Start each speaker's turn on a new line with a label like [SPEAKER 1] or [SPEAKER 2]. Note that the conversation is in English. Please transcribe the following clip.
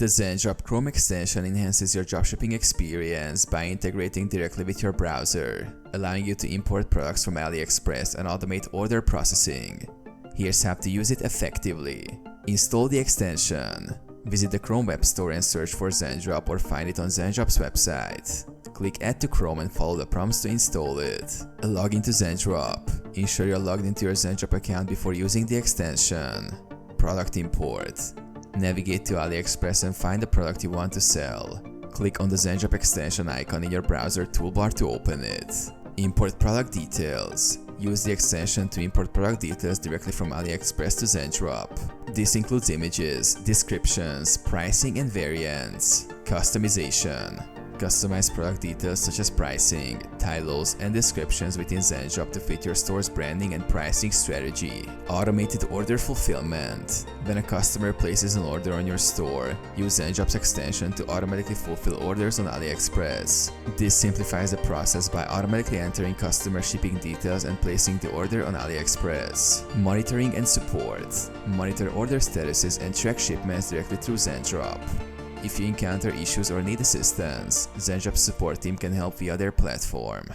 [SPEAKER 1] The Zendrop Chrome extension enhances your dropshipping experience by integrating directly with your browser, allowing you to import products from AliExpress and automate order processing. Here's how to use it effectively. Install the extension. Visit the Chrome Web Store and search for Zendrop or find it on Zendrop's website. Click Add to Chrome and follow the prompts to install it. Log into Zendrop. Ensure you're logged into your Zendrop account before using the extension. Product import. Navigate to AliExpress and find the product you want to sell. Click on the Zendrop extension icon in your browser toolbar to open it. Import product details. Use the extension to import product details directly from AliExpress to Zendrop. This includes images, descriptions, pricing and variants. Customization. Customize product details such as pricing, titles, and descriptions within Zendrop to fit your store's branding and pricing strategy. Automated order fulfillment. When a customer places an order on your store, use Zendrop's extension to automatically fulfill orders on AliExpress. This simplifies the process by automatically entering customer shipping details and placing the order on AliExpress. Monitoring and support. Monitor order statuses and track shipments directly through Zendrop. If you encounter issues or need assistance, Zendrop's support team can help via their platform.